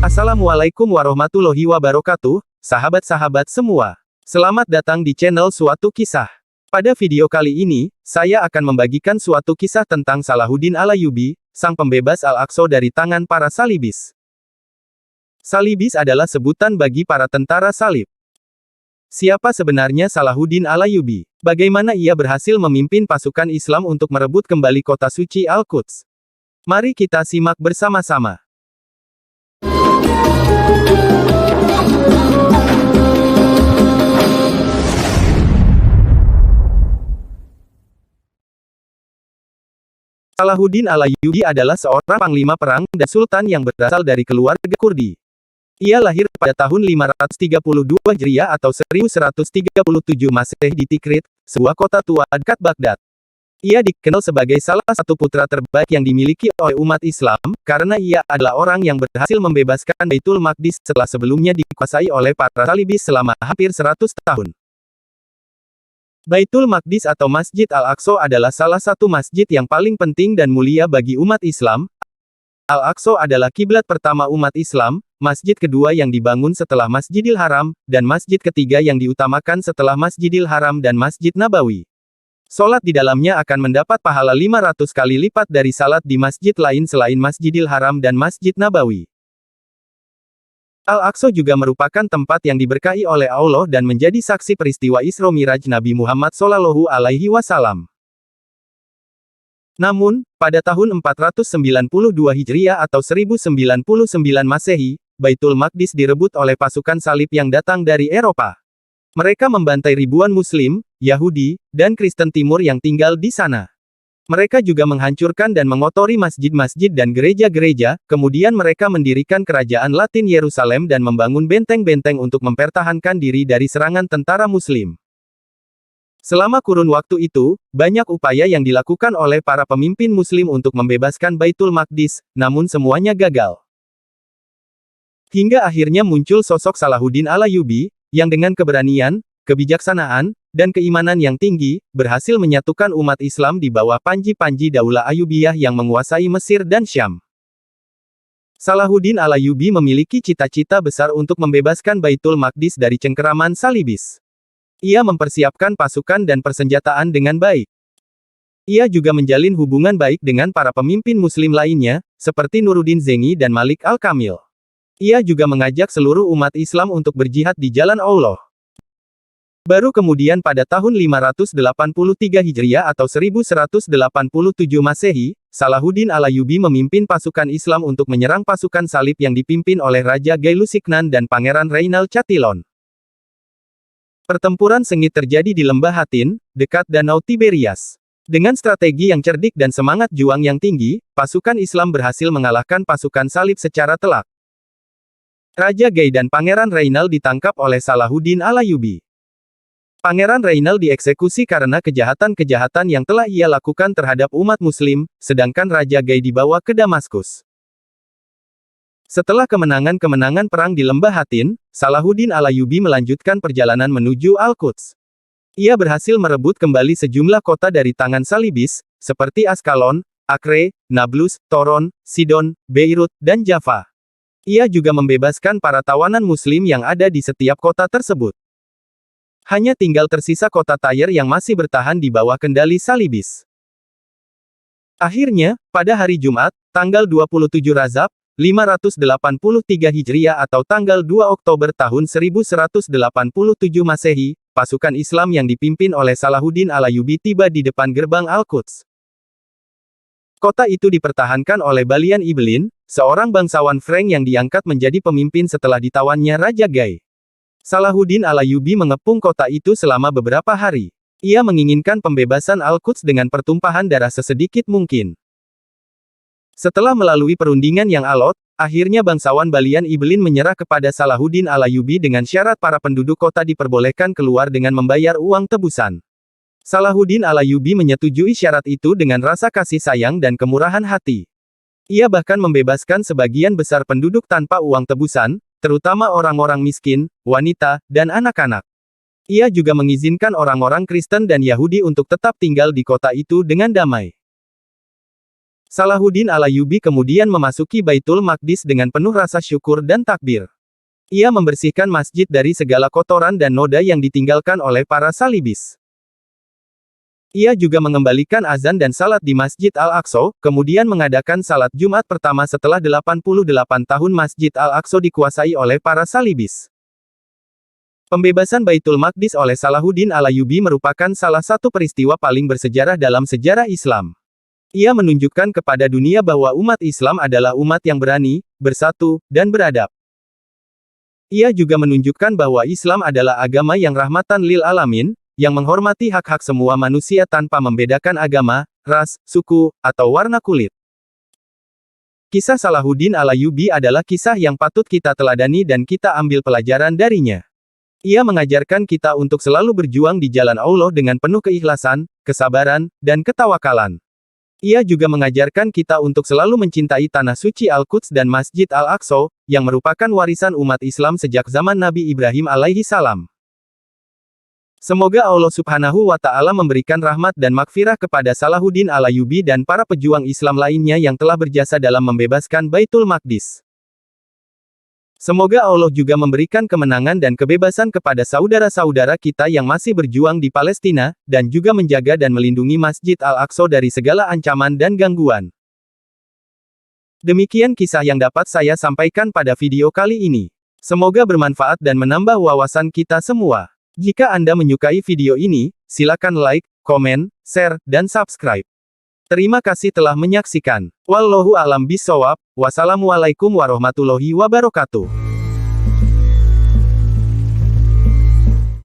Assalamualaikum warahmatullahi wabarakatuh, sahabat-sahabat semua. Selamat datang di channel Suatu Kisah. Pada video kali ini, saya akan membagikan suatu kisah tentang Salahuddin Al-Ayyubi, sang pembebas Al-Aqsa dari tangan para Salibis. Salibis adalah sebutan bagi para tentara salib. Siapa sebenarnya Salahuddin Al-Ayyubi? Bagaimana ia berhasil memimpin pasukan Islam untuk merebut kembali kota suci Al-Quds? Mari kita simak bersama-sama. Salahuddin Al-Ayyubi adalah seorang panglima perang dan sultan yang berasal dari keluarga Kurdi. Ia lahir pada tahun 532 Hijriah atau 1137 Masehi di Tikrit, sebuah kota tua dekat Baghdad. Ia dikenal sebagai salah satu putra terbaik yang dimiliki oleh umat Islam, karena ia adalah orang yang berhasil membebaskan Baitul Maqdis setelah sebelumnya dikuasai oleh para Salibis selama hampir 100 tahun. Baitul Maqdis atau Masjid Al-Aqsa adalah salah satu masjid yang paling penting dan mulia bagi umat Islam. Al-Aqsa adalah kiblat pertama umat Islam, masjid kedua yang dibangun setelah Masjidil Haram, dan masjid ketiga yang diutamakan setelah Masjidil Haram dan Masjid Nabawi. Salat di dalamnya akan mendapat pahala 500 kali lipat dari salat di masjid lain selain Masjidil Haram dan Masjid Nabawi. Al-Aqsa juga merupakan tempat yang diberkahi oleh Allah dan menjadi saksi peristiwa Isra Miraj Nabi Muhammad SAW. Namun, pada tahun 492 Hijriah atau 1099 Masehi, Baitul Maqdis direbut oleh pasukan salib yang datang dari Eropa. Mereka membantai ribuan Muslim, Yahudi, dan Kristen Timur yang tinggal di sana. Mereka juga menghancurkan dan mengotori masjid-masjid dan gereja-gereja, kemudian mereka mendirikan kerajaan Latin Yerusalem dan membangun benteng-benteng untuk mempertahankan diri dari serangan tentara Muslim. Selama kurun waktu itu, banyak upaya yang dilakukan oleh para pemimpin Muslim untuk membebaskan Baitul Maqdis, namun semuanya gagal. Hingga akhirnya muncul sosok Salahuddin Al-Ayyubi, yang dengan keberanian, kebijaksanaan, dan keimanan yang tinggi, berhasil menyatukan umat Islam di bawah panji-panji Daulah Ayyubiyah yang menguasai Mesir dan Syam. Salahuddin Al-Ayyubi memiliki cita-cita besar untuk membebaskan Baitul Maqdis dari cengkeraman Salibis. Ia mempersiapkan pasukan dan persenjataan dengan baik. Ia juga menjalin hubungan baik dengan para pemimpin Muslim lainnya, seperti Nuruddin Zengi dan Malik Al-Kamil. Ia juga mengajak seluruh umat Islam untuk berjihad di jalan Allah. Baru kemudian pada tahun 583 Hijriah atau 1187 Masehi, Salahuddin Al-Ayyubi memimpin pasukan Islam untuk menyerang pasukan salib yang dipimpin oleh Raja Gailusiknan dan Pangeran Reynald Chatillon. Pertempuran sengit terjadi di Lembah Hattin, dekat Danau Tiberias. Dengan strategi yang cerdik dan semangat juang yang tinggi, pasukan Islam berhasil mengalahkan pasukan salib secara telak. Raja Gai dan Pangeran Reynald ditangkap oleh Salahuddin Al-Ayyubi. Pangeran Reynald dieksekusi karena kejahatan-kejahatan yang telah ia lakukan terhadap umat Muslim, sedangkan Raja Gai dibawa ke Damaskus. Setelah kemenangan-kemenangan perang di Lembah Hattin, Salahuddin Al-Ayyubi melanjutkan perjalanan menuju Al-Quds. Ia berhasil merebut kembali sejumlah kota dari tangan Salibis, seperti Askalon, Acre, Nablus, Toron, Sidon, Beirut, dan Java. Ia juga membebaskan para tawanan Muslim yang ada di setiap kota tersebut. Hanya tinggal tersisa kota Tyre yang masih bertahan di bawah kendali Salibis. Akhirnya, pada hari Jumat, tanggal 27 Rajab, 583 Hijriah atau tanggal 2 Oktober tahun 1187 Masehi, pasukan Islam yang dipimpin oleh Salahuddin Al-Ayyubi tiba di depan gerbang Al-Quds. Kota itu dipertahankan oleh Balian Ibelin, seorang bangsawan Frank yang diangkat menjadi pemimpin setelah ditawannya Raja Gai. Salahuddin Al-Ayyubi mengepung kota itu selama beberapa hari. Ia menginginkan pembebasan Al-Quds dengan pertumpahan darah sesedikit mungkin. Setelah melalui perundingan yang alot, akhirnya bangsawan Balian Ibelin menyerah kepada Salahuddin Al-Ayyubi dengan syarat para penduduk kota diperbolehkan keluar dengan membayar uang tebusan. Salahuddin Al-Ayyubi menyetujui syarat itu dengan rasa kasih sayang dan kemurahan hati. Ia bahkan membebaskan sebagian besar penduduk tanpa uang tebusan, terutama orang-orang miskin, wanita, dan anak-anak. Ia juga mengizinkan orang-orang Kristen dan Yahudi untuk tetap tinggal di kota itu dengan damai. Salahuddin Al-Ayyubi kemudian memasuki Baitul Maqdis dengan penuh rasa syukur dan takbir. Ia membersihkan masjid dari segala kotoran dan noda yang ditinggalkan oleh para salibis. Ia juga mengembalikan azan dan salat di Masjid Al-Aqsa, kemudian mengadakan salat Jumat pertama setelah 88 tahun Masjid Al-Aqsa dikuasai oleh para salibis. Pembebasan Baitul Maqdis oleh Salahuddin Al-Ayyubi merupakan salah satu peristiwa paling bersejarah dalam sejarah Islam. Ia menunjukkan kepada dunia bahwa umat Islam adalah umat yang berani, bersatu, dan beradab. Ia juga menunjukkan bahwa Islam adalah agama yang rahmatan lil alamin, yang menghormati hak-hak semua manusia tanpa membedakan agama, ras, suku, atau warna kulit. Kisah Salahuddin Al-Ayyubi adalah kisah yang patut kita teladani dan kita ambil pelajaran darinya. Ia mengajarkan kita untuk selalu berjuang di jalan Allah dengan penuh keikhlasan, kesabaran, dan ketawakalan. Ia juga mengajarkan kita untuk selalu mencintai tanah suci Al-Quds dan Masjid Al-Aqsa, yang merupakan warisan umat Islam sejak zaman Nabi Ibrahim alaihi salam. Semoga Allah Subhanahu wa Ta'ala memberikan rahmat dan maghfirah kepada Salahuddin Al-Ayyubi dan para pejuang Islam lainnya yang telah berjasa dalam membebaskan Baitul Maqdis. Semoga Allah juga memberikan kemenangan dan kebebasan kepada saudara-saudara kita yang masih berjuang di Palestina, dan juga menjaga dan melindungi Masjid Al-Aqsa dari segala ancaman dan gangguan. Demikian kisah yang dapat saya sampaikan pada video kali ini. Semoga bermanfaat dan menambah wawasan kita semua. Jika Anda menyukai video ini, silakan like, komen, share, dan subscribe. Terima kasih telah menyaksikan. Wallahu a'lam bishawab. Wassalamualaikum warahmatullahi wabarakatuh.